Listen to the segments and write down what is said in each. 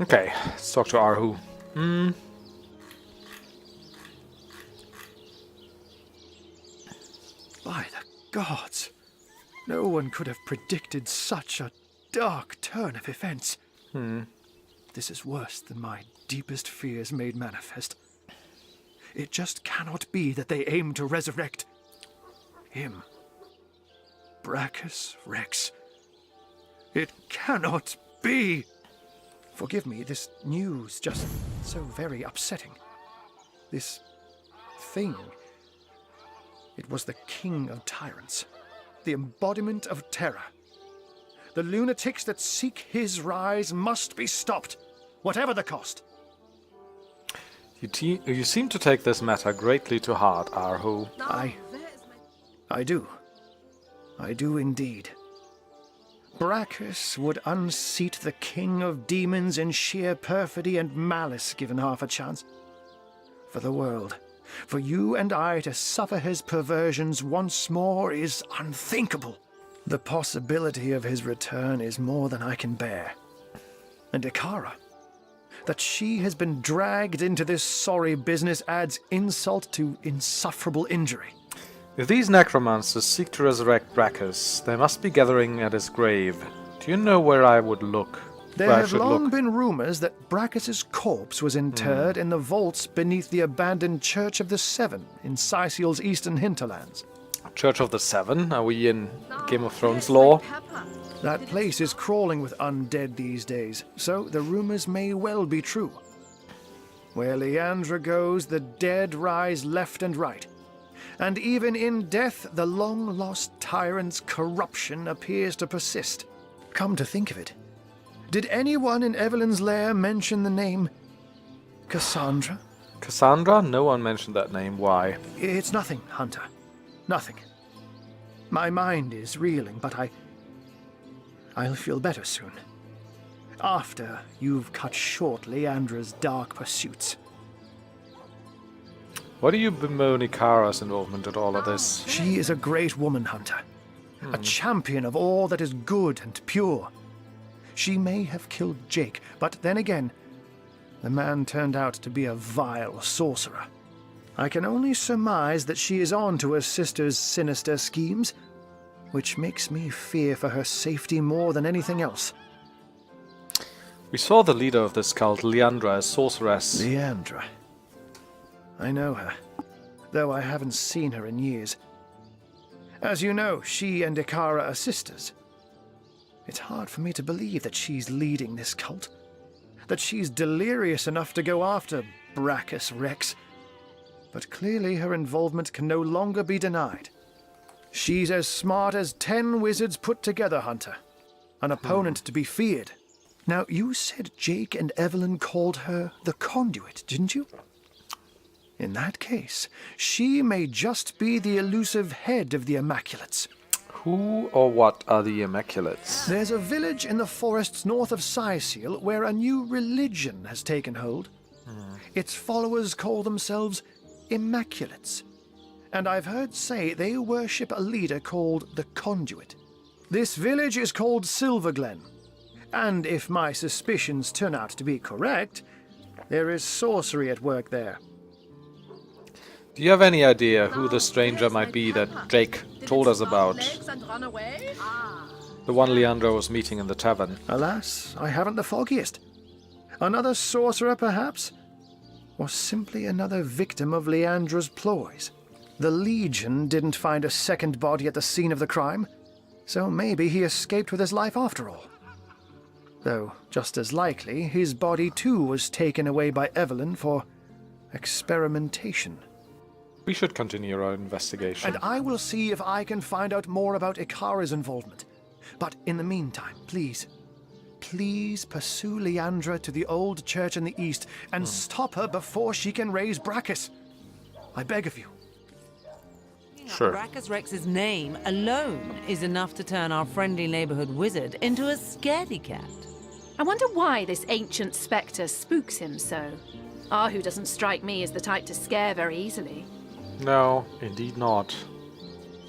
Okay, let's talk to Arhu. By the gods, no one could have predicted such a dark turn of events. This is worse than my deepest fears made manifest. It just cannot be that they aim to resurrect him. Braccus Rex. It cannot be! Forgive me, this news just so very upsetting. This thing. It was the king of tyrants, the embodiment of terror. The lunatics that seek his rise must be stopped, whatever the cost. You seem to take this matter greatly to heart, Arhu. I do. I do indeed. Braccus would unseat the king of demons in sheer perfidy and malice given half a chance. For the world, for you and I to suffer his perversions once more is unthinkable. The possibility of his return is more than I can bear. And Ikara, that she has been dragged into this sorry business adds insult to insufferable injury. If these necromancers seek to resurrect Braccus, they must be gathering at his grave. Do you know where I would look? There have long been rumors that Braccus's corpse was interred in the vaults beneath the abandoned Church of the Seven in Sicil's eastern hinterlands. Church of the Seven? Are we in Game of Thrones lore? That place is crawling with undead these days, so the rumors may well be true. Where Leandra goes, the dead rise left and right. And even in death, the long-lost tyrant's corruption appears to persist. Come to think of it, did anyone in Evelyn's lair mention the name Cassandra? Cassandra? No one mentioned that name. Why? It's nothing, Hunter. Nothing. My mind is reeling, but I'll feel better soon. After you've cut short Leandra's dark pursuits. Why do you bemoan Ikara's involvement in all of this? She is a great woman, Hunter. A champion of all that is good and pure. She may have killed Jake, but then again, the man turned out to be a vile sorcerer. I can only surmise that she is on to her sister's sinister schemes, which makes me fear for her safety more than anything else. We saw the leader of this cult, Leandra, as sorceress. Leandra. I know her, though I haven't seen her in years. As you know, she and Ikara are sisters. It's hard for me to believe that she's leading this cult, that she's delirious enough to go after Braccus Rex. But clearly her involvement can no longer be denied. She's as smart as 10 wizards put together, Hunter. An opponent to be feared. Now, you said Jake and Evelyn called her the Conduit, didn't you? In that case, she may just be the elusive head of the Immaculates. Who or what are the Immaculates? There's a village in the forests north of Sicil where a new religion has taken hold. Its followers call themselves Immaculates. And I've heard say they worship a leader called the Conduit. This village is called Silverglen. And if my suspicions turn out to be correct, there is sorcery at work there. Do you have any idea who the stranger might be that Jake told us about? The one Leandra was meeting in the tavern. Alas, I haven't the foggiest. Another sorcerer, perhaps? Or simply another victim of Leandra's ploys? The Legion didn't find a second body at the scene of the crime, so maybe he escaped with his life after all. Though, just as likely, his body too was taken away by Evelyn for experimentation. We should continue our investigation. And I will see if I can find out more about Ikara's involvement. But in the meantime, please pursue Leandra to the old church in the east and stop her before she can raise Braccus. I beg of you. Sure. Braccus Rex's name alone is enough to turn our friendly neighborhood wizard into a scaredy cat. I wonder why this ancient spectre spooks him so. Arhu doesn't strike me as the type to scare very easily. No, indeed not.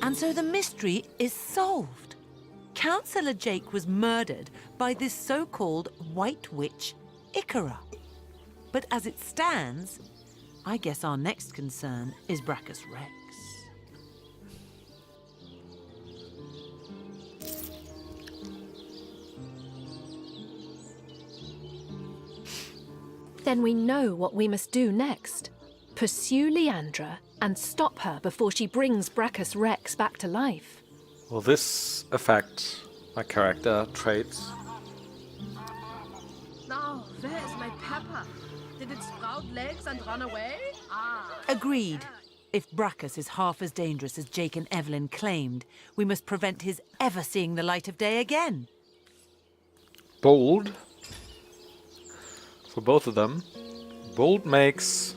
And so the mystery is solved. Councillor Jake was murdered by this so-called White Witch, Ikara. But as it stands, I guess our next concern is Braccus Rex. Then we know what we must do next. Pursue Leandra and stop her before she brings Braccus Rex back to life. Will this affect my character traits? Now, where is my pepper? Did it sprout legs and run away? Agreed. If Braccus is half as dangerous as Jake and Evelyn claimed, we must prevent his ever seeing the light of day again. Bold. For both of them. Bold makes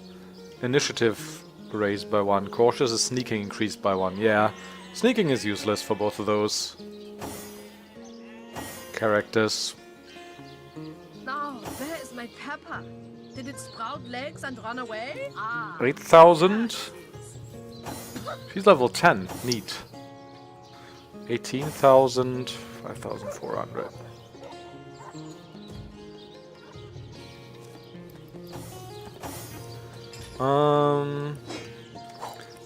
initiative raised by 1. Cautious is sneaking increased by 1. Yeah, sneaking is useless for both of those characters. Now, where is my pepper? Did it sprout legs and run away? 8,000. She's level 10. Neat. 18,000. 5,400.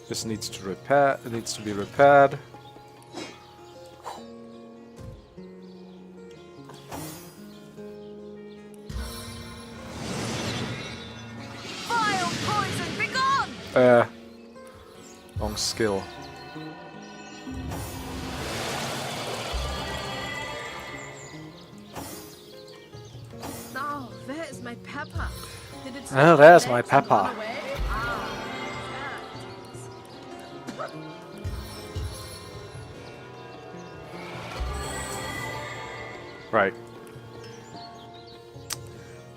This needs to repair. It needs to be repaired. Vile poison, begone! Wrong skill. Now, where is my pepper? Did it Well, there's my pepper. Right.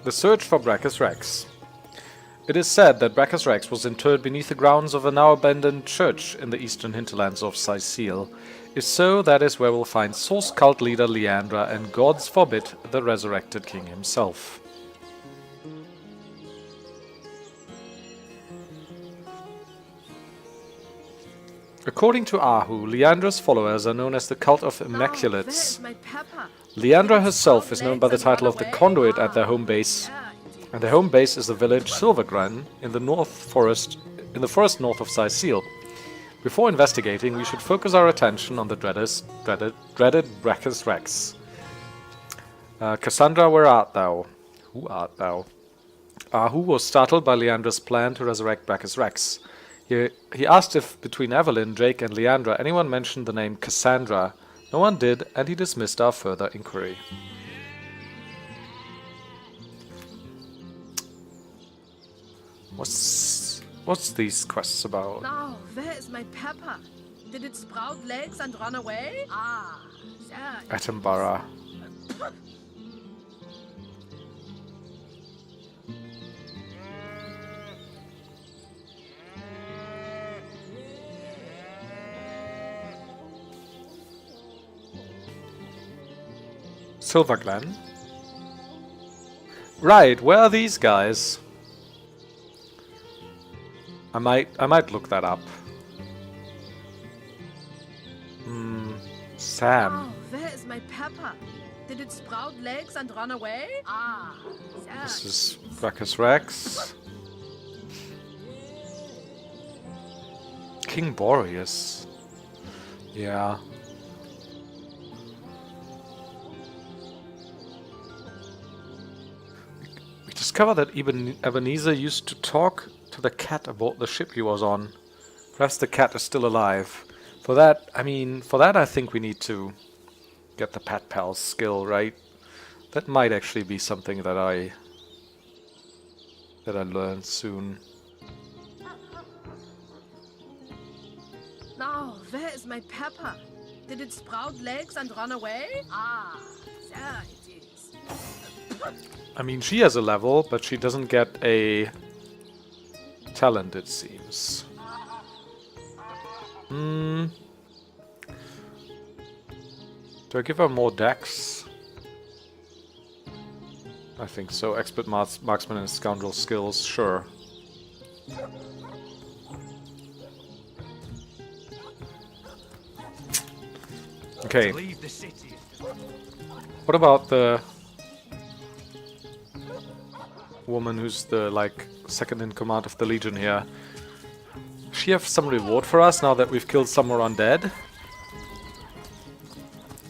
The search for Braccus Rex. It is said that Braccus Rex was interred beneath the grounds of a now abandoned church in the eastern hinterlands of Sicile. If so, that is where we'll find Source cult leader Leandra and, gods forbid, the resurrected king himself. According to Arhu, Leandra's followers are known as the Cult of Immaculates. Leandra herself is known by the title of the Conduit at their home base, and their home base is the village Silvergren in the forest north of Sicile. Before investigating, we should focus our attention on the dreaded Braccus Rex. Cassandra, where art thou? Who art thou? Arhu was startled by Leandra's plan to resurrect Braccus Rex. He asked if between Evelyn, Jake and Leandra anyone mentioned the name Cassandra. No one did, and he dismissed our further inquiry. What's these quests about? Now, where is my pepper? Did it sprout legs and run away? Attenborough. Silverglen. Right, where are these guys? I might look that up. Sam. Oh, where is my pepper? Did it sprout legs and run away? This is Braccus Rex. King Boreas. Yeah. We discovered that Ebenezer used to talk to the cat aboard the ship he was on. Perhaps the cat is still alive. For that, I think we need to get the Pet Pals skill, right? That might actually be something that I learn soon. Now, where is my pepper? Did it sprout legs and run away? There it is. She has a level, but she doesn't get a talent, it seems. Do I give her more dex? I think so. Expert marksman and scoundrel skills, sure. Okay. Leave the city. What about the woman who's the, like, second in command of the Legion here? Does she have some reward for us now that we've killed some more undead?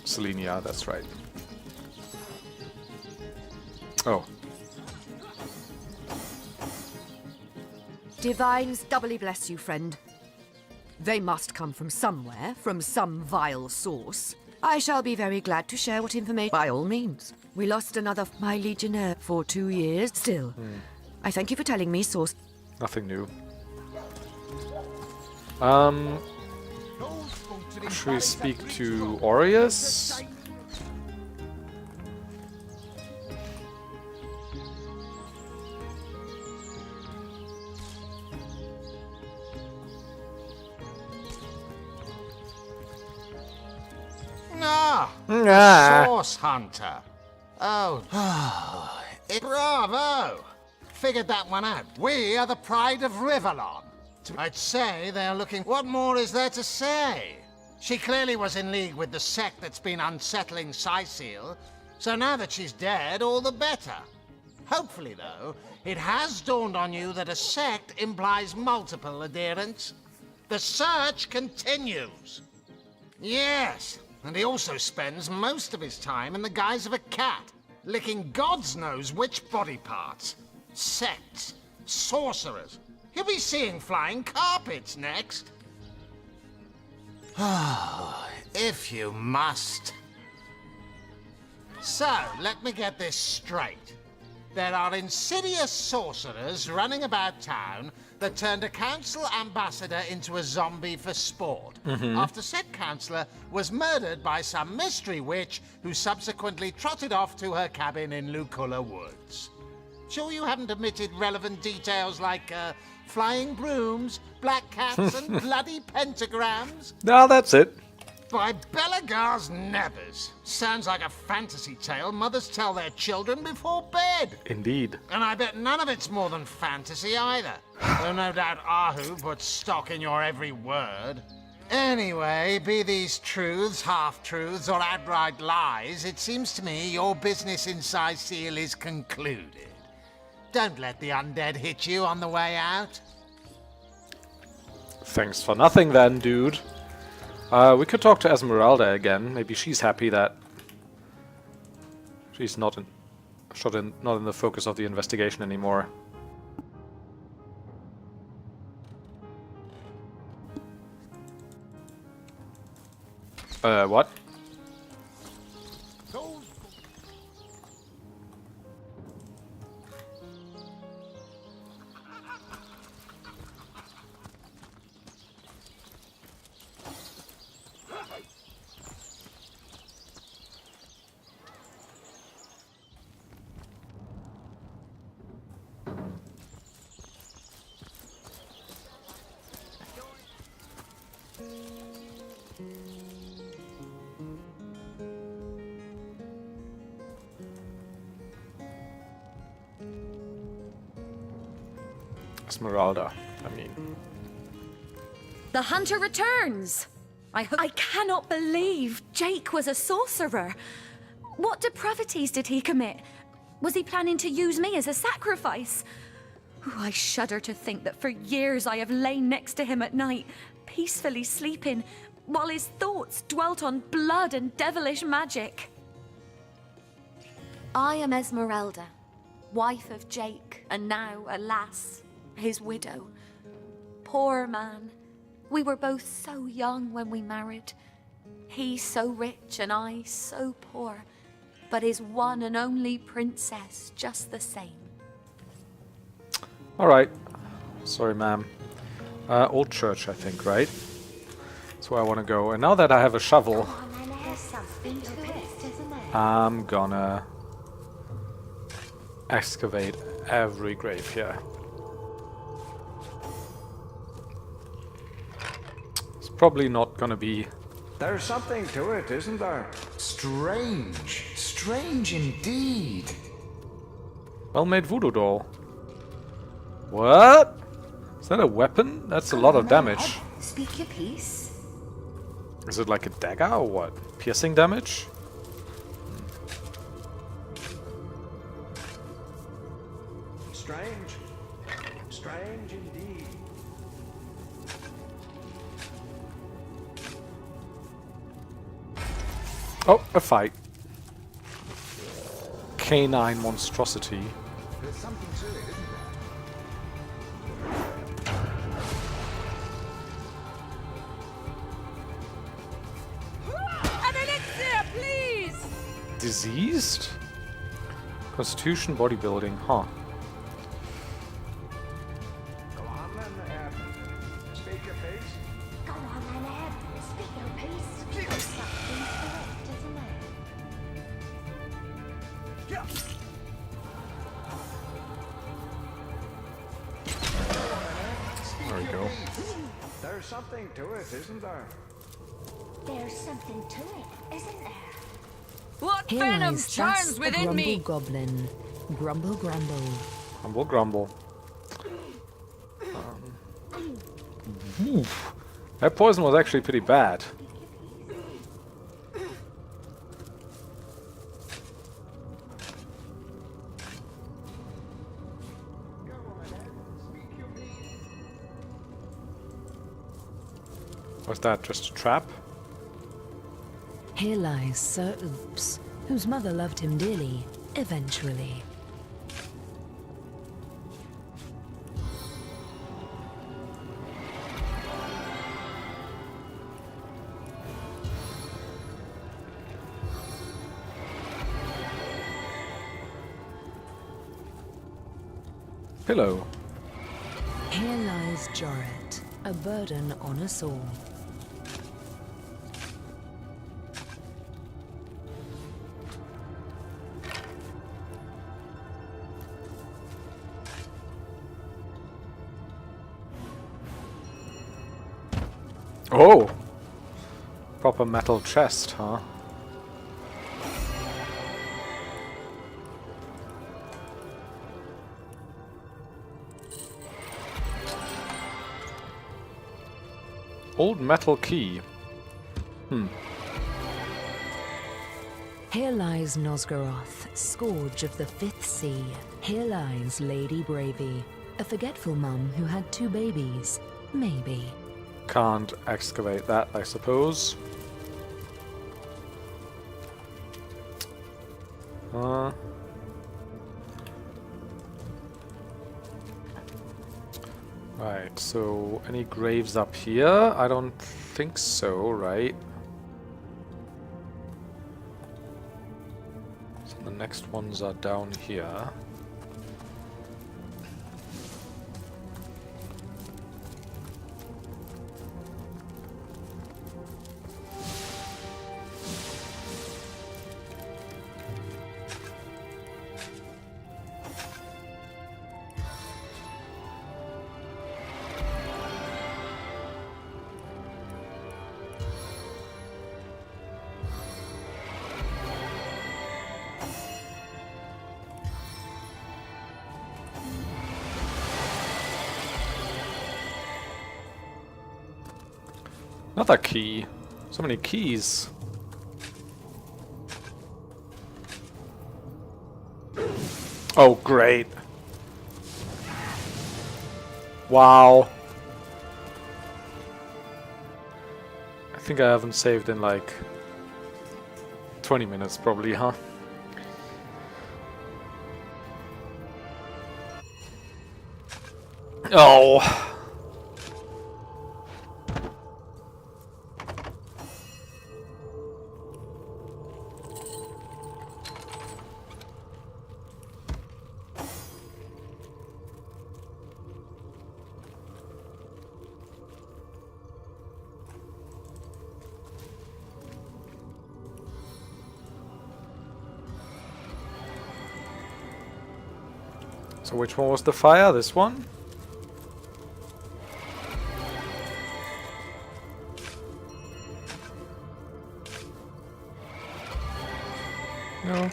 Selenia, that's right. Oh. Divines doubly bless you, friend. They must come from somewhere, from some vile source. I shall be very glad to share what information. By all means. We lost another of my legionnaire for 2 years. Still, I thank you for telling me source. Nothing new. Should we speak to Aureus? Source Hunter. Oh, bravo! Figured that one out. We are the pride of Rivellon. I'd say they're looking... What more is there to say? She clearly was in league with the sect that's been unsettling Cyseal, so now that she's dead, all the better. Hopefully, though, it has dawned on you that a sect implies multiple adherents. The search continues. Yes, and he also spends most of his time in the guise of a cat, licking God's knows which body parts. Sects, sorcerers. He'll be seeing flying carpets next. If you must. So, let me get this straight. There are insidious sorcerers running about town that turned a council ambassador into a zombie for sport, after said councillor was murdered by some mystery witch who subsequently trotted off to her cabin in Luculla Woods. Sure you haven't omitted relevant details like flying brooms, black cats, and bloody pentagrams? No, that's it. By Belagar's Nebbers. Sounds like a fantasy tale mothers tell their children before bed. Indeed. And I bet none of it's more than fantasy either. Though no doubt Arhu puts stock in your every word. Anyway, be these truths, half-truths, or outright lies, it seems to me your business in Cyseal is concluded. Don't let the undead hit you on the way out. Thanks for nothing then, dude. We could talk to Esmeralda again. Maybe she's happy that she's not in the focus of the investigation anymore. What? Esmeralda, I mean. The hunter returns! I cannot believe Jake was a sorcerer. What depravities did he commit? Was he planning to use me as a sacrifice? Ooh, I shudder to think that for years I have lain next to him at night, peacefully sleeping, while his thoughts dwelt on blood and devilish magic. I am Esmeralda, wife of Jake, and now, alas, his widow. Poor man. We were both so young when we married. He so rich and I so poor, but his one and only princess just the same. Alright. Sorry, ma'am. Old church, I think, right? That's where I want to go. And now that I have a shovel, I'm gonna excavate every grave here. It's probably not gonna be... There's something to it, isn't there? Strange. Strange indeed. Well-made voodoo doll. What? Is that a weapon? That's a lot of damage. Speak your piece. Is it like a dagger or what? Piercing damage? Strange. Strange indeed. Oh, a fight. Canine monstrosity. There's something to it, isn't there? An elixir, please! Diseased? Constitution bodybuilding, huh? Go on then, speak your piece. Go on then, Eb. Speak your piece. There's something to it, isn't there? There we go. There's something to it, isn't there? There's something to it, isn't there? What Here venom lies churns thus a within grumble me? goblin. Grumble, grumble. Grumble, grumble. Oof. That poison was actually pretty bad. Was that just a trap? Here lies Sir Oops, whose mother loved him dearly, eventually. Pillow. Here lies Joret, a burden on us all. Oh! Proper metal chest, huh? Old metal key. Here lies Nosgoroth, scourge of the fifth sea. Here lies Lady Bravey, a forgetful mum who had 2 babies. Maybe. Can't excavate that, I suppose. Right, so any graves up here? I don't think so, right? So the next ones are down here. Another key. So many keys. Oh, great. Wow. I think I haven't saved in like 20 minutes probably, huh? Oh. So which one was the fire? This one? No.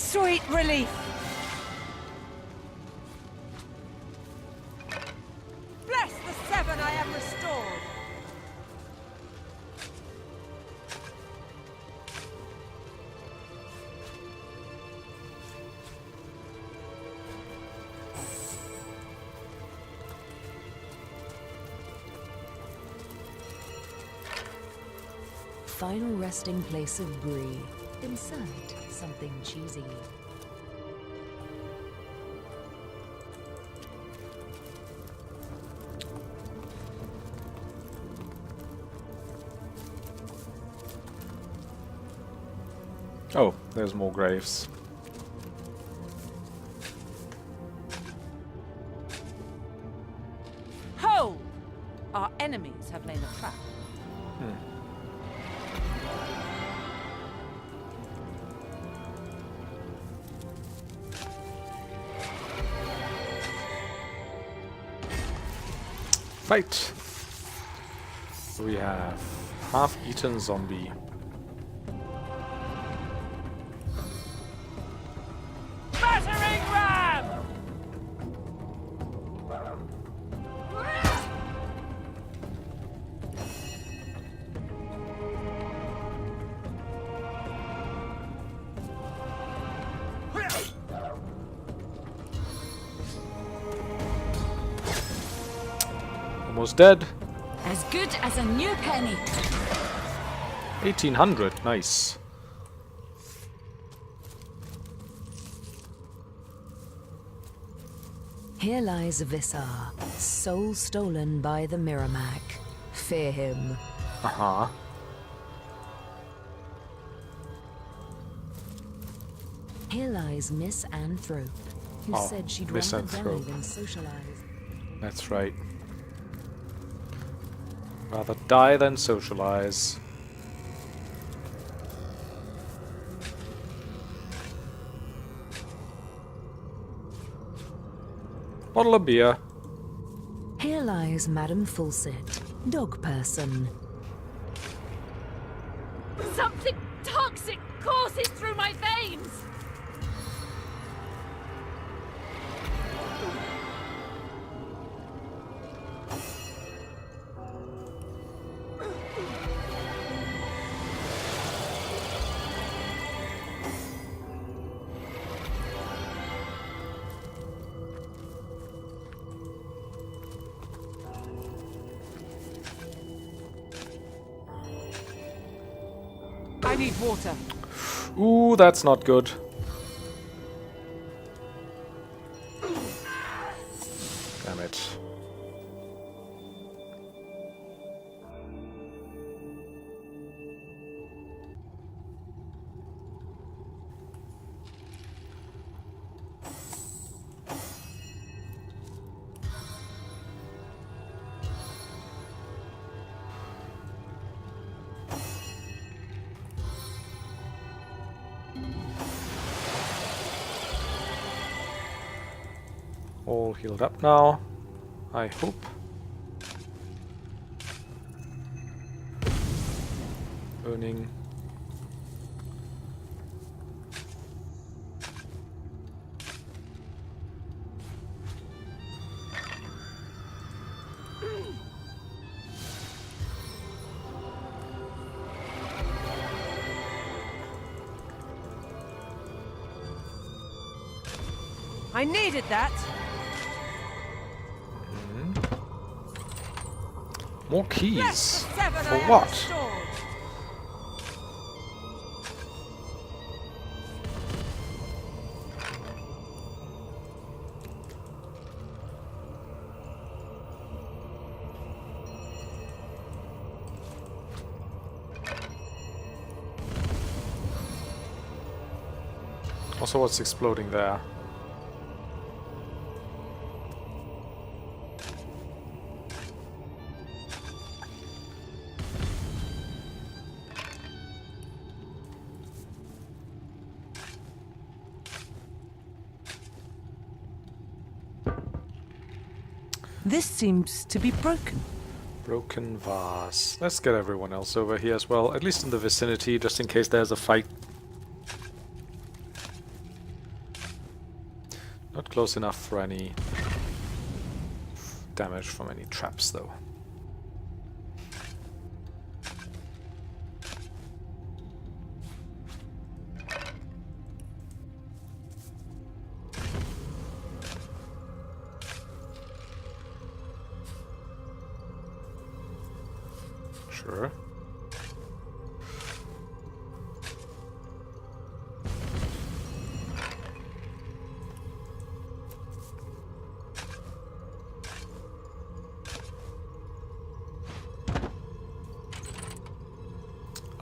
Sweet relief! Bless the seven, I am restored! Final resting place of Bree. Insert something cheesy. Oh, there's more graves. Hold! Our enemies have laid a trap. Fight! We have half-eaten zombie. Battering ram! Almost dead. As good as a new penny. 1800, nice. Here lies Vissar, soul stolen by the Miramac. Fear him. Uh-huh. Here lies Miss Anthrope, who Oh, said she'd Miss rather die Anthrope. than socialize. That's right. Rather die than socialize. Bottle of beer. Here lies Madame Fulset, dog person. Something toxic courses through my veins! I need water. Ooh, that's not good. Damn it. All healed up now, I hope. Burning. I needed that. More Bless keys. the seven, For I am what? restored. Also, what's exploding there? This seems to be broken. Broken vase. Let's get everyone else over here as well, at least in the vicinity, just in case there's a fight. Not close enough for any damage from any traps, though. Sure.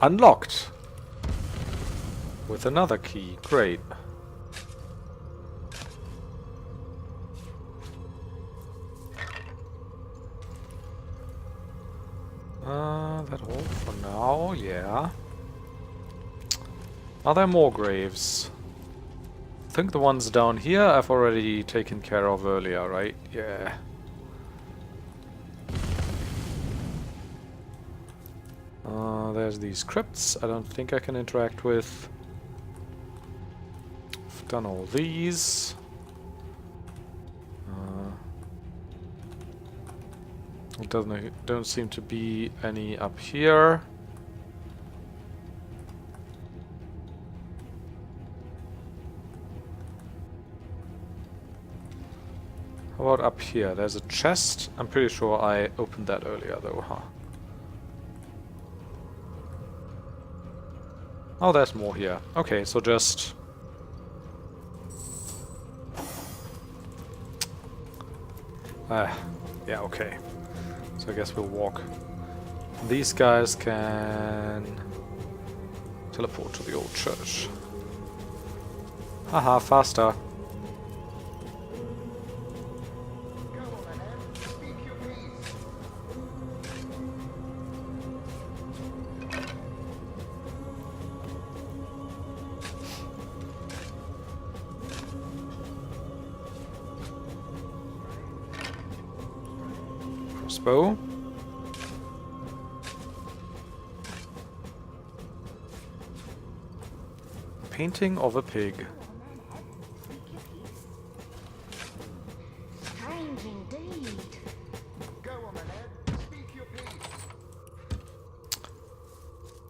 Unlocked! With another key. Great. That all for now, yeah. Are there more graves? I think the ones down here I've already taken care of earlier, right? Yeah. There's these crypts I don't think I can interact with. I've done all these. Don't seem to be any up here. How about up here? There's a chest. I'm pretty sure I opened that earlier though, huh? Oh, there's more here. Okay, so just... yeah, okay. So I guess we'll walk. These guys can teleport to the old church. Haha, faster. Crossbow. Painting of a pig. Strange indeed. Go on, Ed. Speak your piece.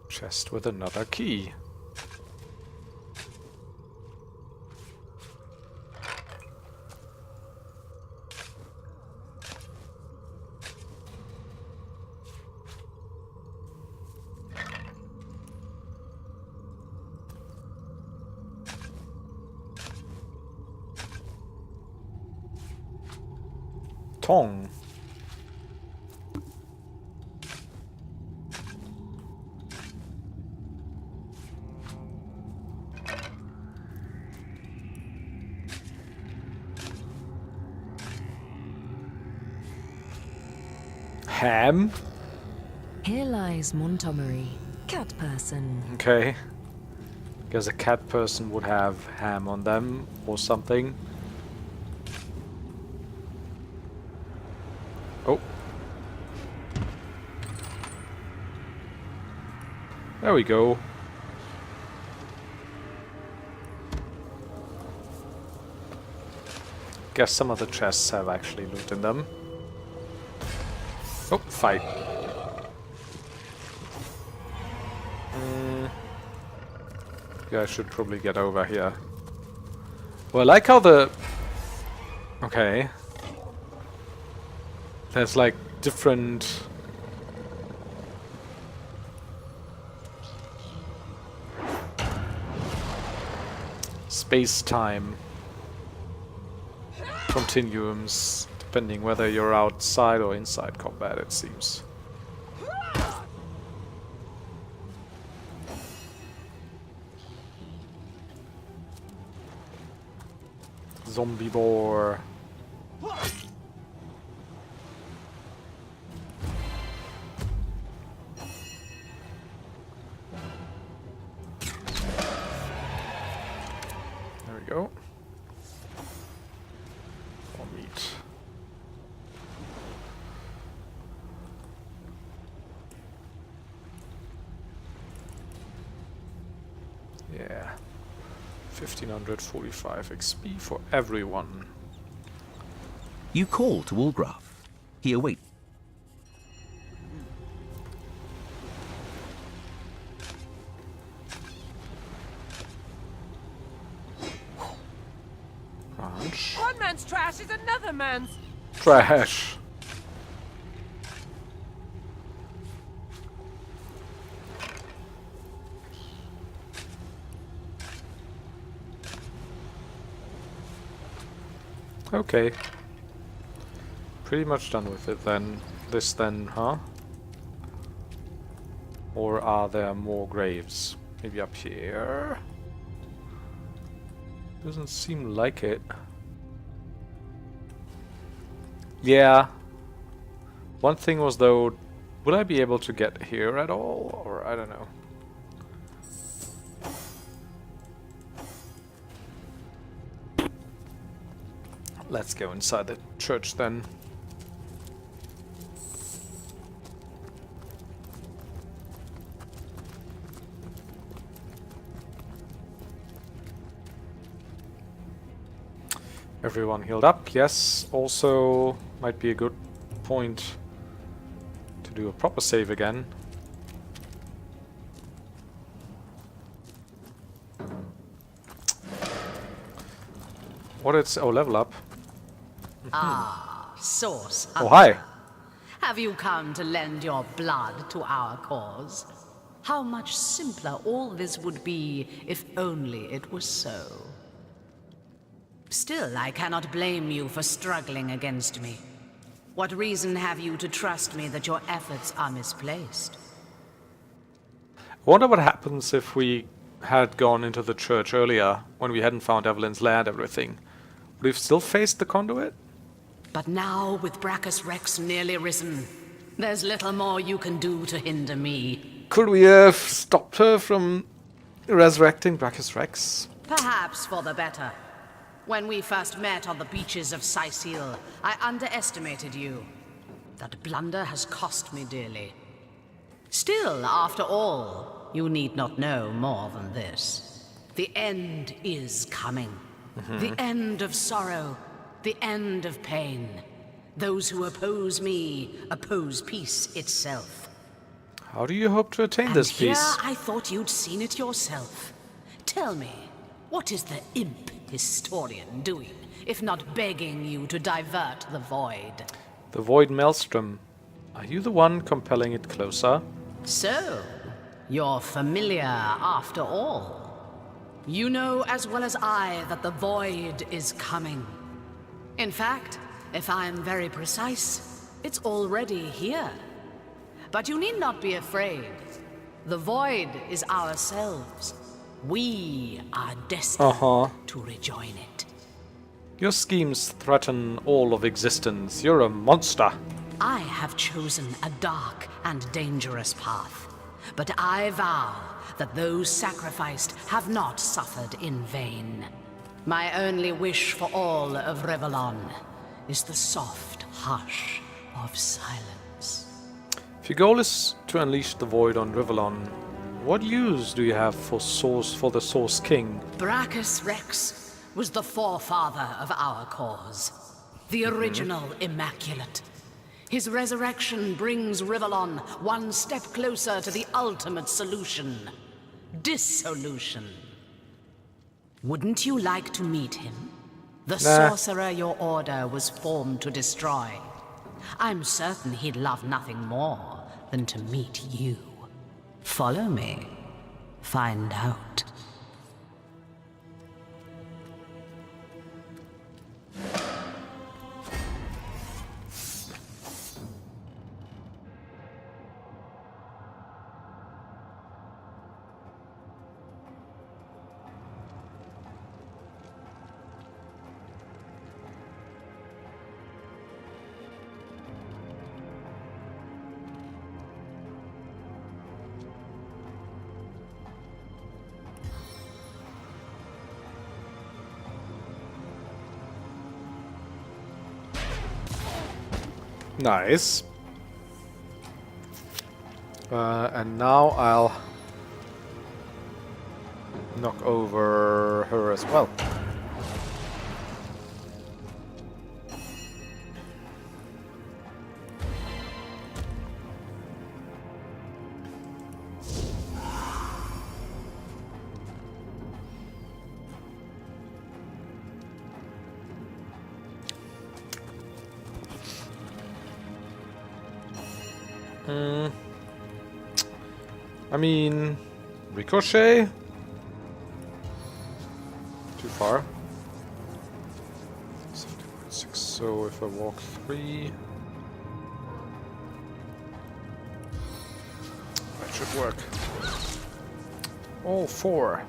Chest with another key. Tong. Ham? Here lies Montgomery, cat person. Okay. Guess a cat person would have ham on them or something. Oh. There we go. Guess some of the chests have actually loot in them. Oh, fight. Yeah, I should probably get over here. Well, I like how the... Okay. There's like different... space-time continuums, depending whether you're outside or inside combat, it seems. Zombie boar. There we go. More meat. Yeah. 1545 XP for everyone. You call to Ulgraf. He awaits. Ranch. One man's trash is another man's Trash. Okay. Pretty much done with it then. This then, huh? Or are there more graves? Maybe up here? Doesn't seem like it. Yeah. One thing was though, would I be able to get here at all? Or I don't know. Let's go inside the church then. Everyone healed up, yes. Also, might be a good point to do a proper save again. What is... oh, level up. Ah, Source Oh, hi. Have you come to lend your blood to our cause? How much simpler all this would be if only it was so. Still, I cannot blame you for struggling against me. What reason have you to trust me that your efforts are misplaced? I wonder what happens if we had gone into the church earlier, when we hadn't found Evelyn's lair and everything. Would we have still faced the Conduit? But now, with Braccus Rex nearly risen, there's little more you can do to hinder me. Could we have stopped her from resurrecting Braccus Rex? Perhaps for the better. When we first met on the beaches of Sicil, I underestimated you. That blunder has cost me dearly. Still, after all, you need not know more than this. The end is coming. The end of sorrow. The end of pain. Those who oppose me oppose peace itself. How do you hope to attain this peace? Here I thought you'd seen it yourself. Tell me, what is the imp historian doing, if not begging you to divert the void? The Void Maelstrom. Are you the one compelling it closer? So, you're familiar after all. You know as well as I that the void is coming. In fact, if I'm very precise, it's already here. But you need not be afraid. The void is ourselves. We are destined to rejoin it. Your schemes threaten all of existence. You're a monster. I have chosen a dark and dangerous path. But I vow that those sacrificed have not suffered in vain. My only wish for all of Rivellon is the soft hush of silence. If your goal is to unleash the void on Rivellon, what use do you have for the Source King? Braccus Rex was the forefather of our cause, the original Immaculate. His resurrection brings Rivellon one step closer to the ultimate solution: dissolution. Wouldn't you like to meet him? The sorcerer your order was formed to destroy. I'm certain he'd love nothing more than to meet you. Follow me. Find out. Nice. And now I'll knock over her as well. I mean, ricochet? Too far. 6, so if I walk 3... that should work. Oh, 4.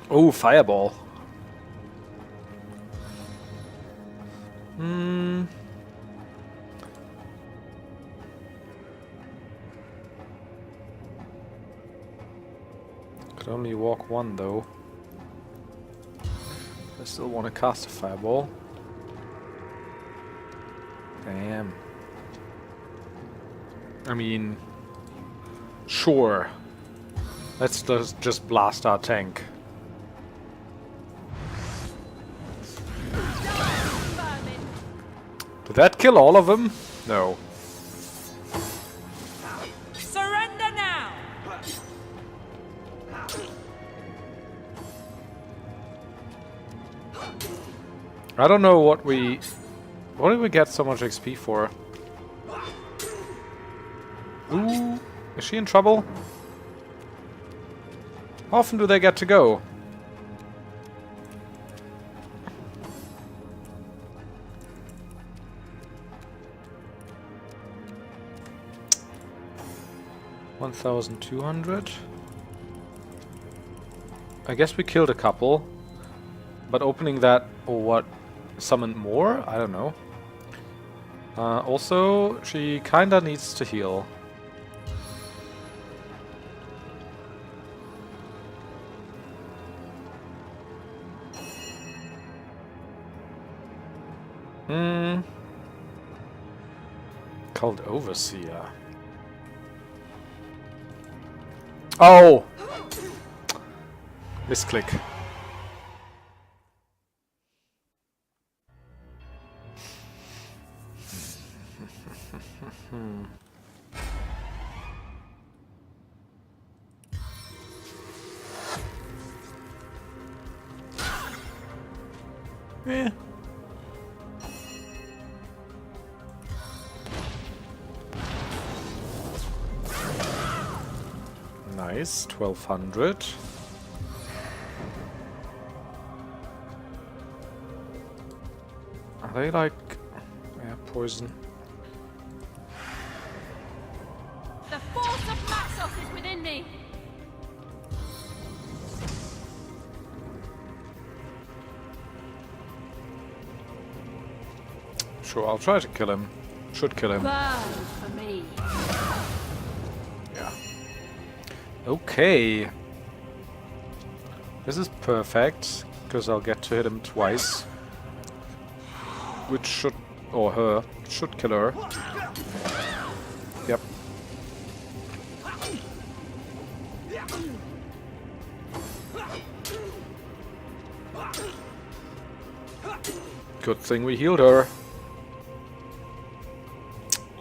Oh, fireball. Could only walk 1 though. I still want to cast a fireball. Damn. I mean, sure. Let's just blast our tank. Did that kill all of them? No. Surrender now! I don't know what we... What did we get so much XP for? Ooh, is she in trouble? How often do they get to go? $1,200. I guess we killed a couple, but opening that, or what, summoned more? I don't know. Also, she kinda needs to heal. Called Overseer. Oh! Misclick. Yeah. Nice, 1200. Are they like... yeah, poison? The force of Maxos is within me. Sure, I'll try to kill him. Should kill him. Burn for me. Yeah. Okay. This is perfect, because I'll get to hit him twice. Which should... or her. Should kill her. Yep. Good thing we healed her.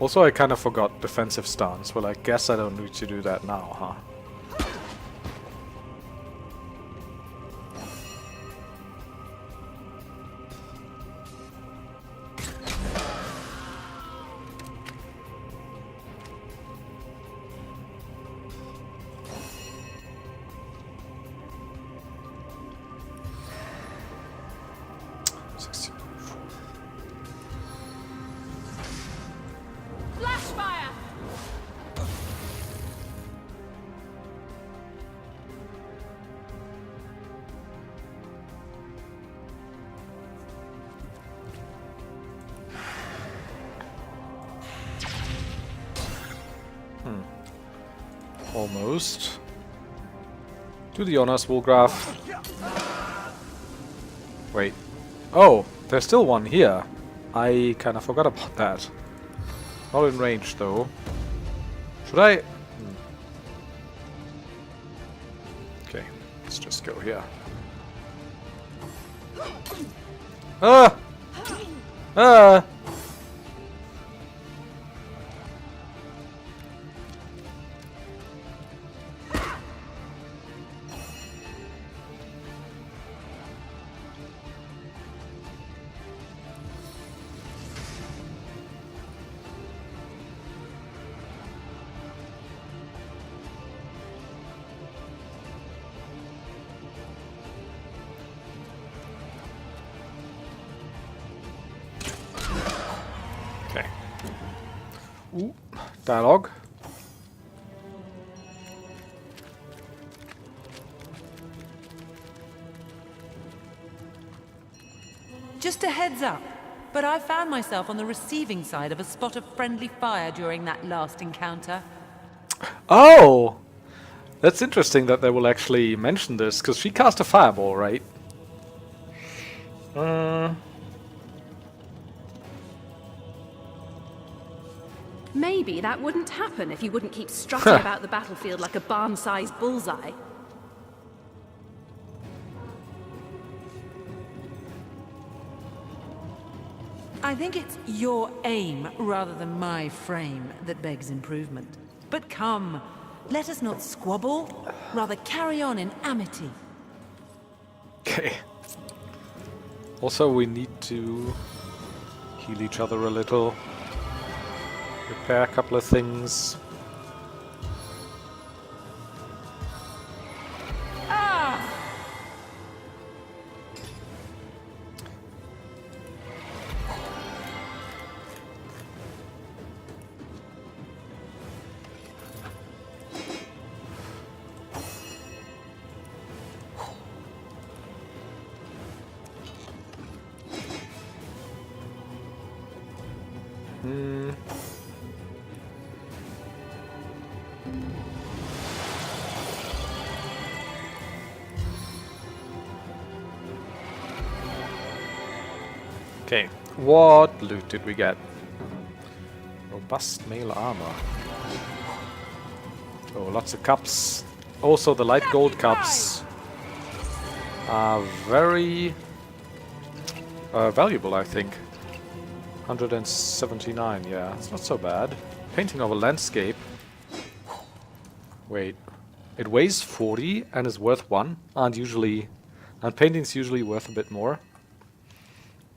Also, I kind of forgot defensive stance. Well, I guess I don't need to do that now, huh? Almost. Do the honors, Wolgraf. Wait. Oh, there's still one here. I kind of forgot about that. Not in range, though. Should I... Let's just go here. Ah! Ah! Okay. Ooh, dialogue. Just a heads up, but I found myself on the receiving side of a spot of friendly fire during that last encounter. Oh! That's interesting that they will actually mention this, because she cast a fireball, right? Maybe that wouldn't happen if you wouldn't keep strutting about the battlefield like a barn-sized bullseye. I think it's your aim rather than my frame that begs improvement. But come, let us not squabble, rather carry on in amity. Okay. Also, we need to heal each other a little. Repair a couple of things. Okay, what loot did we get? Robust mail armor. Oh, lots of cups. Also, the light gold cups are very valuable, I think. 179, yeah, it's not so bad. Painting of a landscape. Wait, it weighs 40 and is worth 1, and painting's usually worth a bit more.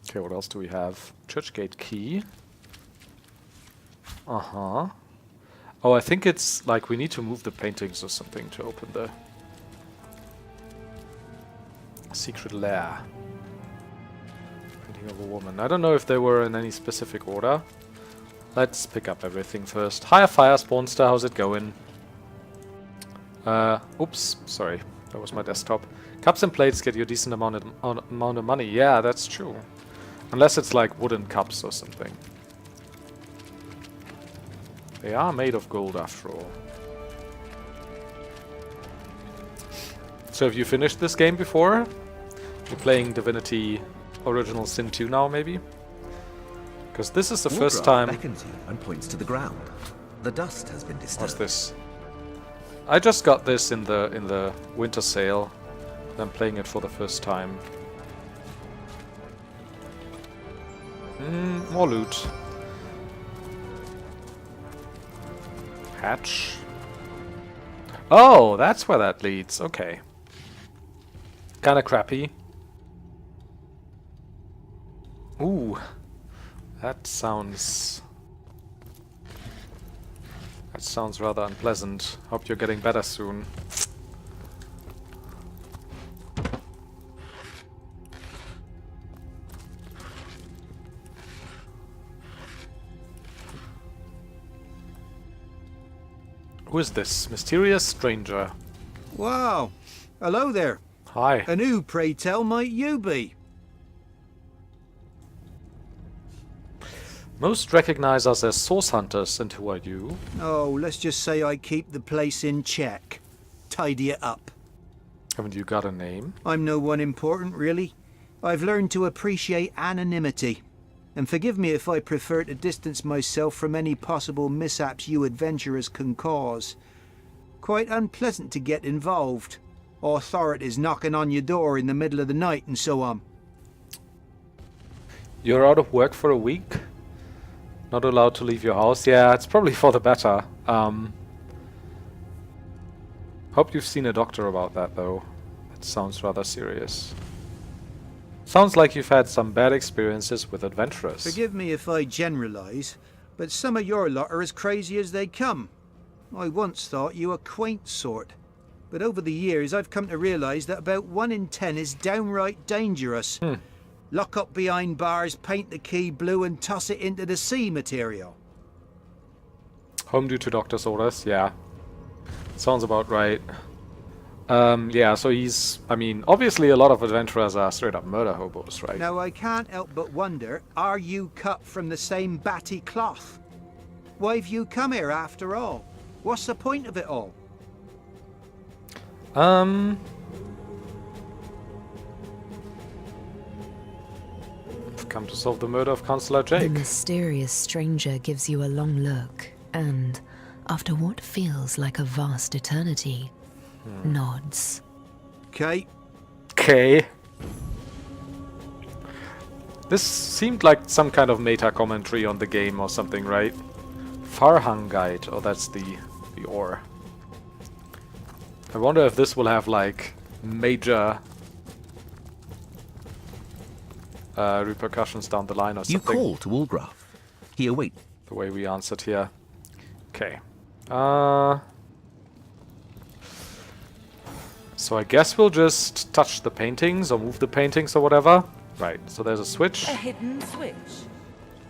Okay, what else do we have? Churchgate key. Uh-huh. Oh, I think it's like we need to move the paintings or something to open the secret lair. Painting of a woman. I don't know if they were in any specific order. Let's pick up everything first. Higher fire, Spawnster, how's it going? Oops, sorry. That was my desktop. Cups and plates get you a decent amount of money. Yeah, that's true. Unless it's like wooden cups or something. They are made of gold after all. So have you finished this game before? You're playing Divinity Original Sin 2 now, maybe? Because this is the first time... beckons you and points to the ground. The dust has been disturbed. What's this? I just got this in the winter sale. And I'm playing it for the first time. More loot. Hatch. Oh, that's where that leads. Okay. Kinda crappy. Ooh. That sounds rather unpleasant. Hope you're getting better soon. Who is this mysterious stranger? Wow. Hello there. Hi. And who, pray tell, might you be? Most recognize us as source hunters, and who are you? Oh, let's just say I keep the place in check. Tidy it up. Haven't you got a name? I'm no one important, really. I've learned to appreciate anonymity. And forgive me if I prefer to distance myself from any possible mishaps you adventurers can cause. Quite unpleasant to get involved. Authorities knocking on your door in the middle of the night and so on. You're out of work for a week? Not allowed to leave your house? Yeah, it's probably for the better. Hope you've seen a doctor about that, though. That sounds rather serious. Sounds like you've had some bad experiences with adventurers. Forgive me if I generalise, but some of your lot are as crazy as they come. I once thought you a quaint sort, but over the years I've come to realise that about 1 in 10 is downright dangerous. Lock up behind bars, paint the key blue and toss it into the sea material. Home due to doctor's orders, yeah. Sounds about right. Yeah, so he's... I mean, obviously a lot of adventurers are straight up murder hobos, right? Now I can't help but wonder, are you cut from the same batty cloth? Why've you come here after all? What's the point of it all? I've come to solve the murder of Councillor Jake. The mysterious stranger gives you a long look, and, after what feels like a vast eternity, nods. Okay. Okay. This seemed like some kind of meta commentary on the game or something, right? Farhang Guide. Oh, that's the ore. I wonder if this will have, like, major repercussions down the line or something. You call to Ulgraf. He awaits. The way we answered here. Okay. So I guess we'll just touch the paintings or move the paintings or whatever. Right, so there's a switch. A hidden switch.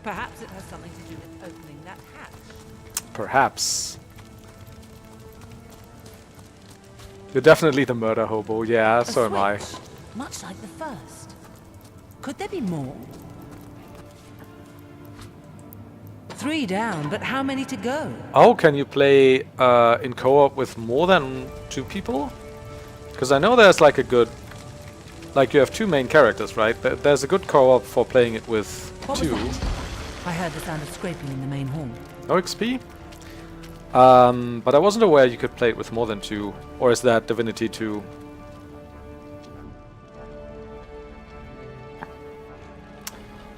Perhaps it has something to do with opening that hatch. Perhaps. You're definitely the murder hobo, yeah, so am I. Much like the first. Could there be more? 3 down, but how many to go? Oh, can you play in co-op with more than 2 people? Because I know there's like a good... Like you have 2 main characters, right? There's a good co-op for playing it with 2. I heard the sound of scraping in the main hall. No XP? But I wasn't aware you could play it with more than 2. Or is that Divinity 2?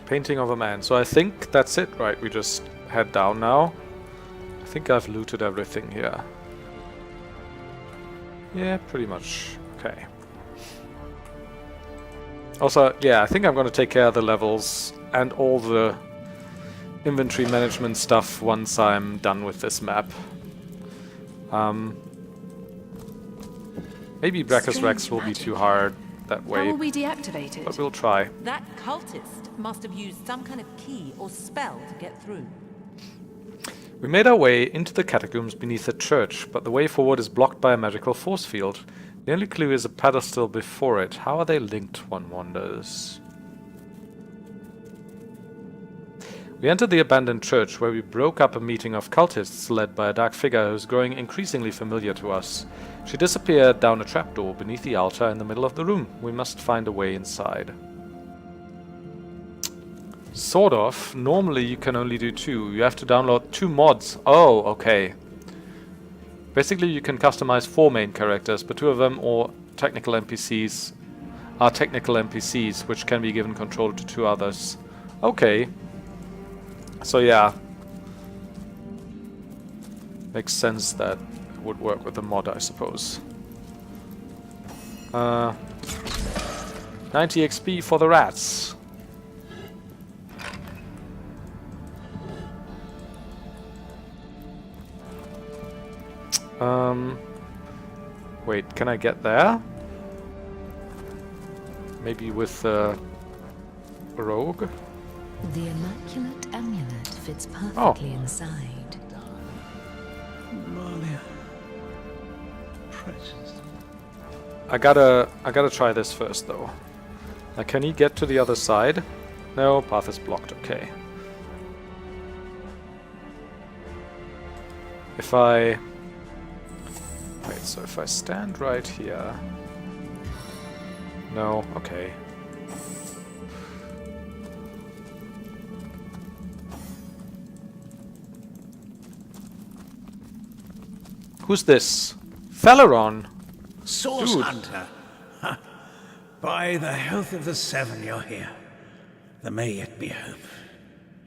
Painting of a man. So I think that's it, right? We just head down now. I think I've looted everything here. Yeah, pretty much. Okay. Also, yeah, I think I'm going to take care of the levels and all the inventory management stuff once I'm done with this map. Maybe Braccus Rex will be too hard that way. How will we deactivate it? But we'll try. That cultist must have used some kind of key or spell to get through. We made our way into the catacombs beneath the church, but the way forward is blocked by a magical force field. The only clue is a pedestal before it. How are they linked, one wonders? We entered the abandoned church, where we broke up a meeting of cultists led by a dark figure who's growing increasingly familiar to us. She disappeared down a trapdoor beneath the altar in the middle of the room. We must find a way inside. Sort of. Normally you can only do 2. You have to download 2 mods. Oh, okay. Basically you can customize 4 main characters, but 2 of them are technical NPCs, which can be given control to 2 others. Okay. So yeah. Makes sense that it would work with a mod, I suppose. 90 XP for the rats. Wait, can I get there? Maybe with rogue? The immaculate amulet fits perfectly inside. Malia. Precious. I gotta try this first though. Now, can he get to the other side? No, path is blocked, okay. If I... Wait, so if I stand right here... No, okay. Who's this? Feleron! Source Dude. Hunter. Ha. By the health of the Seven, you're here. There may yet be hope.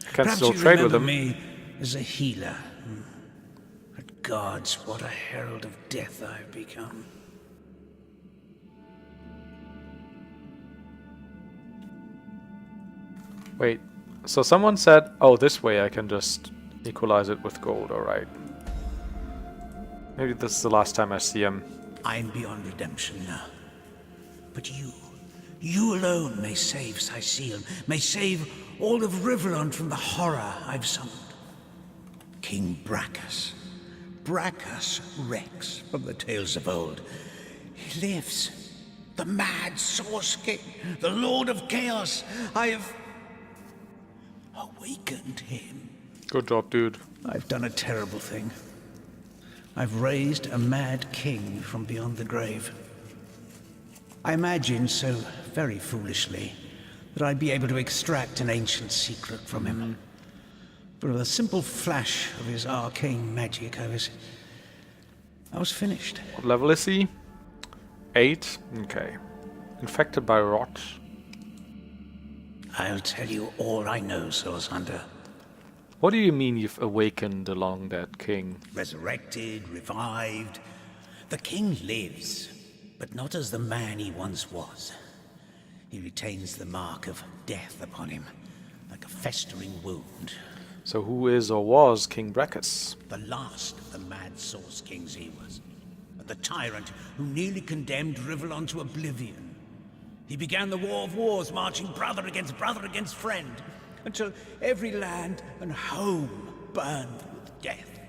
I can Perhaps still you trade with remember them. me as a healer. But gods, what a herald of death I've become. Wait, so someone said, oh, this way I can just equalize it with gold, alright. Maybe this is the last time I see him. I'm beyond redemption now. But you alone may save Sicil, may save all of Rivellon from the horror I've summoned. King Braccus. Braccus Rex, from the tales of old. He lives. The mad Source King, the Lord of Chaos. I have awakened him. Good job, dude. I've done a terrible thing. I've raised a mad king from beyond the grave. I imagined so very foolishly that I'd be able to extract an ancient secret from him. But with a simple flash of his arcane magic, I was finished. What level is he? 8? Okay. Infected by rot. I'll tell you all I know, Source Hunter. What do you mean you've awakened the long-dead king? Resurrected, revived. The king lives, but not as the man he once was. He retains the mark of death upon him, like a festering wound. So who is or was King Braccus? The last of the mad Source Kings he was. The tyrant who nearly condemned Rivellon to oblivion. He began the War of Wars, marching brother against friend, until every land and home burned with death.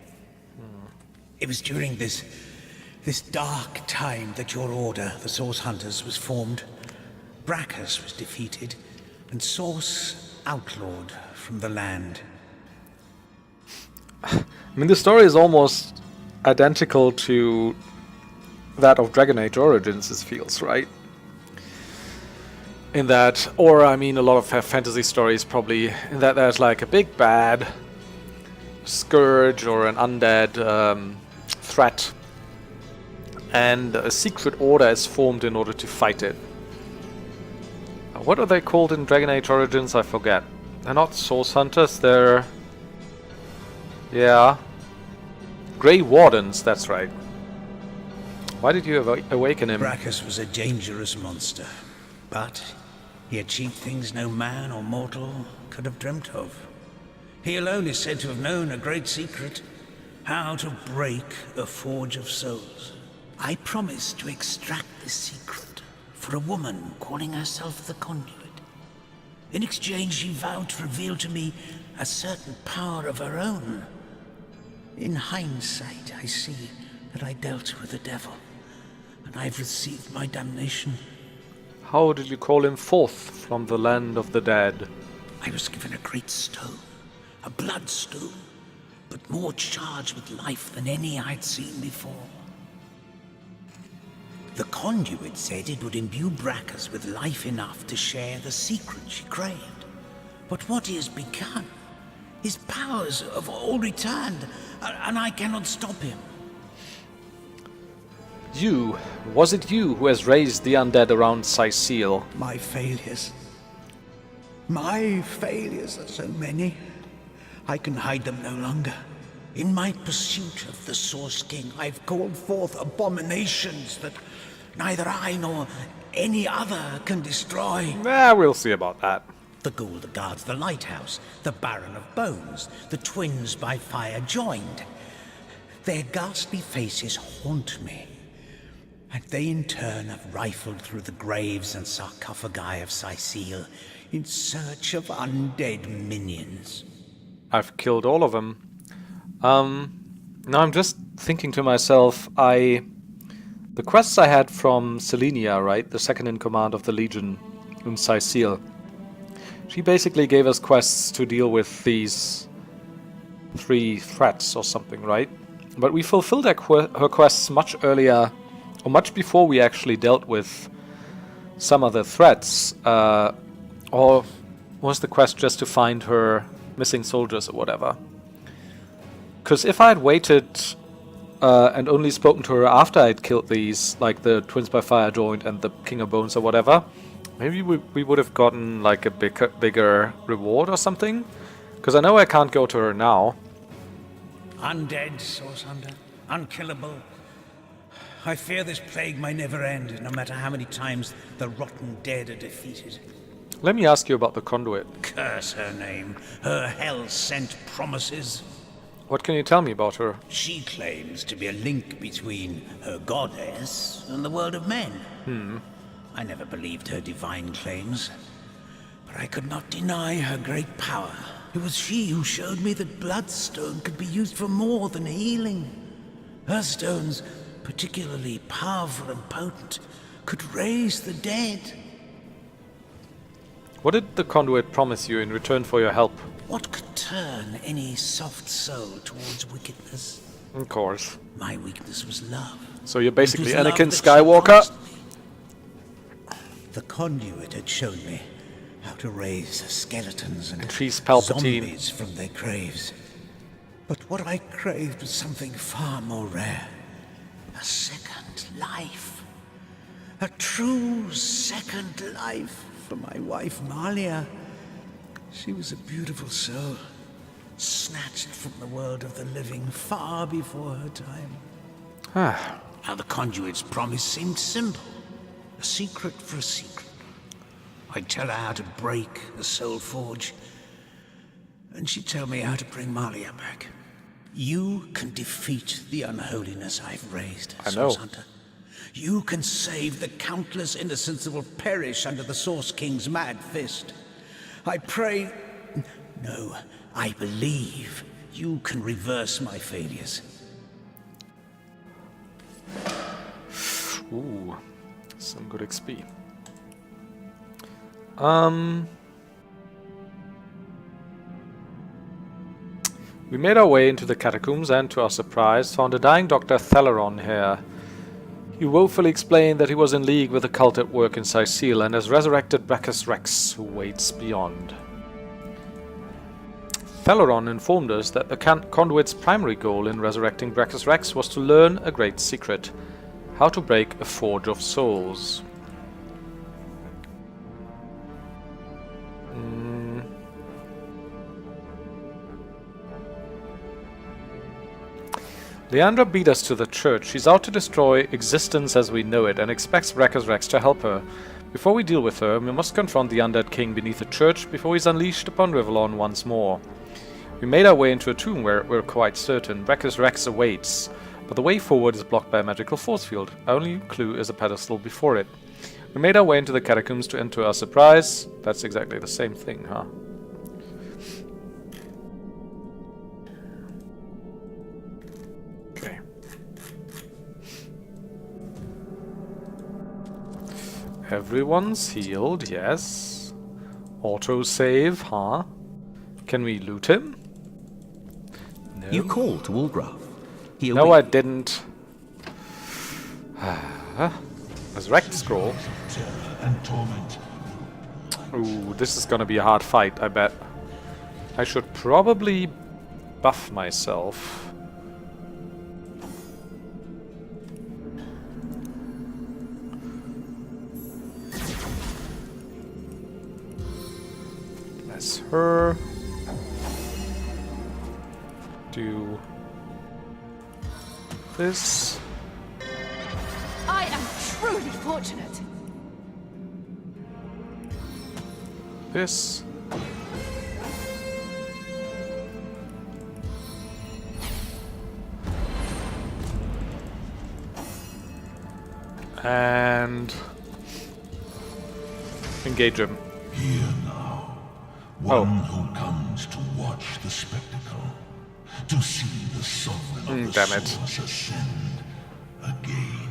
It was during this dark time that your order, the Source Hunters, was formed. Braccus was defeated, and Source outlawed from the land. I mean, the story is almost identical to that of Dragon Age Origins, it feels, right? In that, or I mean, a lot of fantasy stories probably, in that there's like a big bad scourge or an undead threat, and a secret order is formed in order to fight it. What are they called in Dragon Age Origins? I forget. They're not Source Hunters, they're... yeah. Grey Wardens, that's right. Why did you awaken him? Braccus was a dangerous monster, but he achieved things no man or mortal could have dreamt of. He alone is said to have known a great secret, how to break a forge of souls. I promised to extract this secret for a woman calling herself the Conduit. In exchange, she vowed to reveal to me a certain power of her own. In hindsight, I see that I dealt with the devil, and I've received my damnation. How did you call him forth from the land of the dead? I was given a great stone, a bloodstone, but more charged with life than any I'd seen before. The Conduit said it would imbue Braccus with life enough to share the secret she craved. But what he has become, his powers have all returned, and I cannot stop him. Was it you who has raised the undead around Sicil? My failures. My failures are so many. I can hide them no longer. In my pursuit of the Source King, I've called forth abominations that neither I nor any other can destroy. We'll see about that. The ghoul that guards the lighthouse, the Baron of Bones, the twins by fire joined. Their ghastly faces haunt me, and they in turn have rifled through the graves and sarcophagi of Sicil in search of undead minions. I've killed all of them. Now I'm just thinking to myself, the quests I had from Selenia, right, the second in command of the Legion in Sicil, she basically gave us quests to deal with these 3 threats or something, right? But we fulfilled her quests much earlier, or much before we actually dealt with some of the threats. Or was the quest just to find her missing soldiers or whatever? Because if I had waited and only spoken to her after I'd killed these, like the Twins by Fire joint and the King of Bones or whatever, maybe we would have gotten like a bigger reward or something. Because I know I can't go to her now. Undead, Source Hunter. Unkillable. I fear this plague may never end, no matter how many times the rotten dead are defeated. Let me ask you about the Conduit. Curse her name. Her hell-sent promises. What can you tell me about her? She claims to be a link between her goddess and the world of men. I never believed her divine claims, but I could not deny her great power. It was she who showed me that Bloodstone could be used for more than healing. Her stones, particularly powerful and potent, could raise the dead. What did the Conduit promise you in return for your help? What could turn any soft soul towards wickedness? Of course. My weakness was love. So you're basically It was Anakin love that she Skywalker? promised me. The Conduit had shown me how to raise skeletons and she's Palpatine. zombies from their graves. But what I craved was something far more rare. A second life. A true second life for my wife, Malia. She was a beautiful soul, snatched from the world of the living far before her time. Now the Conduit's promise seemed simple. A secret for a secret. I'd tell her how to break the Soul Forge, and she'd tell me how to bring Malia back. You can defeat the unholiness I've raised, I know. Source Hunter. You can save the countless innocents that will perish under the Source King's mad fist. I pray... No, I believe you can reverse my failures. Ooh, some good XP. We made our way into the catacombs and, to our surprise, found a dying Dr. Thaleron here. He woefully explained that he was in league with the cult at work in Sicil and has resurrected Braccus Rex, who waits beyond. Thaleron informed us that the Conduit's primary goal in resurrecting Braccus Rex was to learn a great secret: how to break a Forge of Souls. Leandra beat us to the church. She's out to destroy existence as we know it and expects Braccus Rex to help her. Before we deal with her, we must confront the undead king beneath the church before he's unleashed upon Rivellon once more. We made our way into a tomb where we're quite certain Braccus Rex awaits, but the way forward is blocked by a magical force field. Our only clue is a pedestal before it. We made our way into the catacombs and to our surprise, that's exactly the same thing, huh? Okay. Everyone's healed, yes. Autosave, huh? Can we loot him? No. You called to Ulgraf. No, I didn't. Resurrect scroll. Ooh, this is gonna be a hard fight, I bet. I should probably buff myself. That's her. Do this. I am truly fortunate. This. And engage him. Here now, one who comes to watch the spectacle, to see the sovereign of the Source ascend again.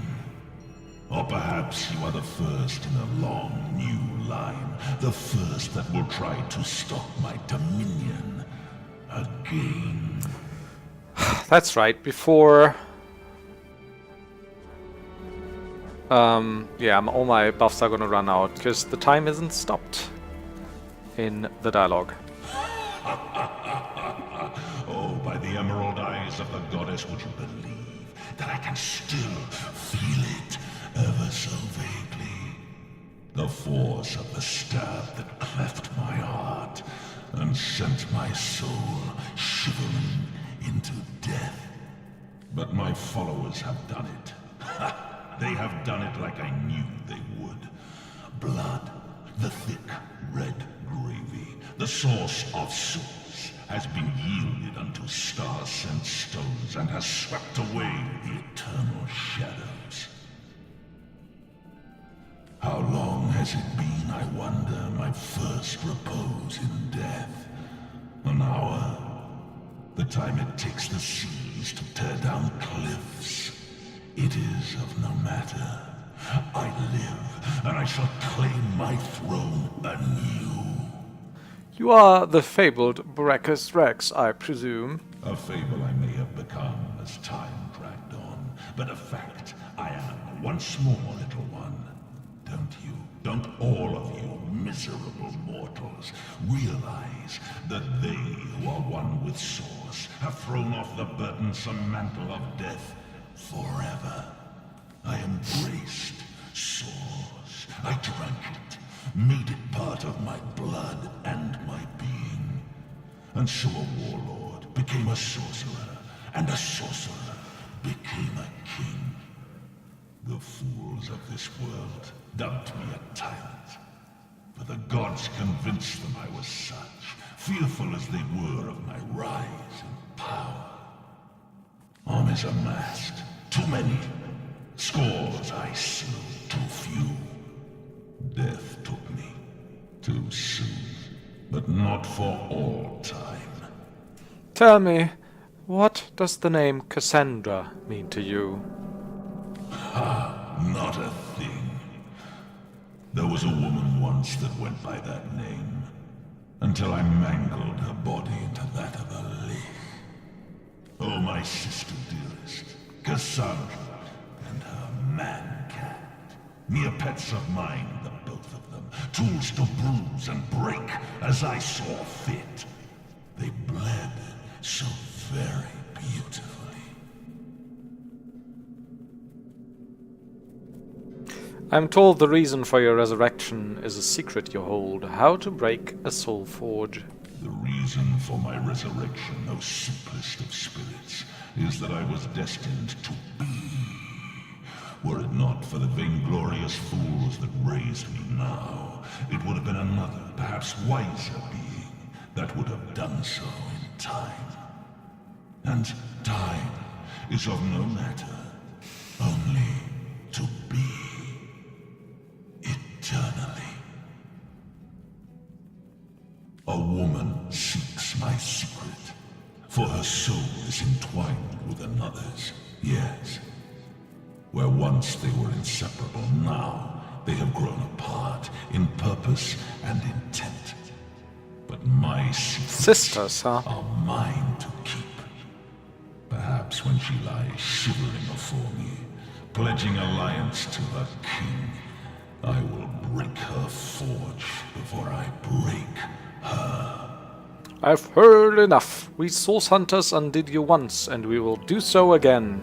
Or perhaps you are the first in a long new line, the first that will try to stop my dominion again. That's right, before... yeah, all my buffs are gonna run out, because the time isn't stopped in the dialogue. Oh, by the emerald eyes of the goddess, would you believe force of the stab that cleft my heart and sent my soul shivering into death. But my followers have done it. They have done it like I knew they would. Blood, the thick red gravy, the source of souls, has been yielded unto star-sent stones and has swept away the eternal shadows. How long has it been, I wonder, my first repose in death? An hour? The time it takes the seas to tear down cliffs. It is of no matter. I live, and I shall claim my throne anew. You are the fabled Braccus Rex, I presume. A fable I may have become as time dragged on, but a fact I am once more, little one. Don't you, don't all of you miserable mortals realize that they who are one with Source have thrown off the burdensome mantle of death forever? I embraced Source. I drank it, made it part of my blood and my being. And so a warlord became a sorcerer, and a sorcerer became a king. The fools of this world dubbed me a tyrant, for the gods convinced them I was such, fearful as they were of my rise in power. Armies amassed, too many. Scores I slew, too few. Death took me, too soon, but not for all time. Tell me, what does the name Cassandra mean to you? Not a thing. There was a woman once that went by that name, until I mangled her body into that of a lich. Oh, my sister dearest, Cassandra, and her man-cat. Mere pets of mine, the both of them, tools to bruise and break as I saw fit. They bled so very beautifully. I'm told the reason for your resurrection is a secret you hold, how to break a soul forge. The reason for my resurrection, O simplest of spirits, is that I was destined to be. Were it not for the vainglorious fools that raised me now, it would have been another, perhaps wiser being that would have done so in time. And time is of no matter, only to be. Eternally. A woman seeks my secret, for her soul is entwined with another's, yes. Where once they were inseparable, now they have grown apart in purpose and intent. But my secrets are mine to keep. Perhaps when she lies shivering before me, pledging alliance to her king, I will break her forge before I break her. I've heard enough. We source hunters undid you once, and we will do so again.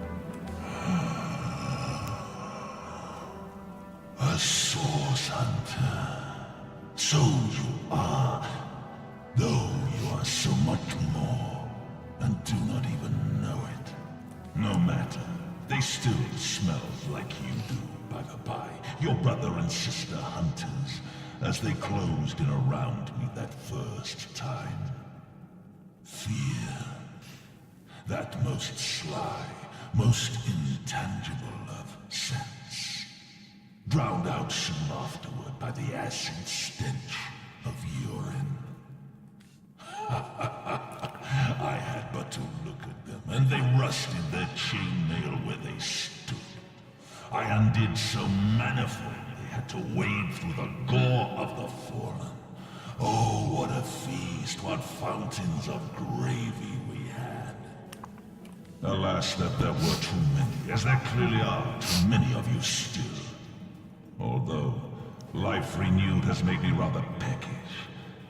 A source hunter. So you are, though you are so much more, and do not even know it. No matter, they still smell like you do, by the by, your brother and sister hunters, as they closed in around me that first time. Fear. That most sly, most intangible of scents. Drowned out soon afterward by the acid stench of urine. I had but to look at them, and they rusted their chainmail where they stood. I undid so manifold they had to wade through the gore of the fallen. Oh, what a feast, what fountains of gravy we had. Alas, that there were too many, as there clearly are too many of you still. Although, life renewed has made me rather peckish.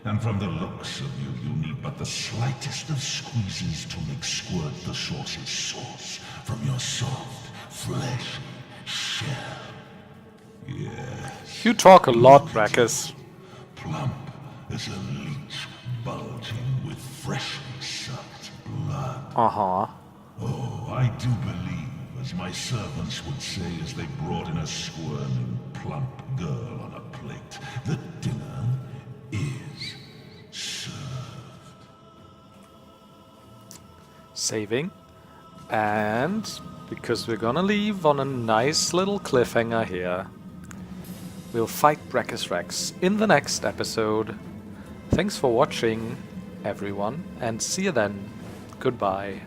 And from the looks of you, you need but the slightest of squeezes to make squirt the source's sauce from your soft, fleshy shell. Yes. You talk a lot, Braccus. Plump as a leech bulging with freshly sucked blood. Uh-huh. Oh, I do believe, as my servants would say as they brought in a squirming, plump girl on a plate, that dinner is served. Saving. And because we're gonna leave on a nice little cliffhanger here, we'll fight Braccus Rex in the next episode. Thanks for watching, everyone, and see you then. Goodbye.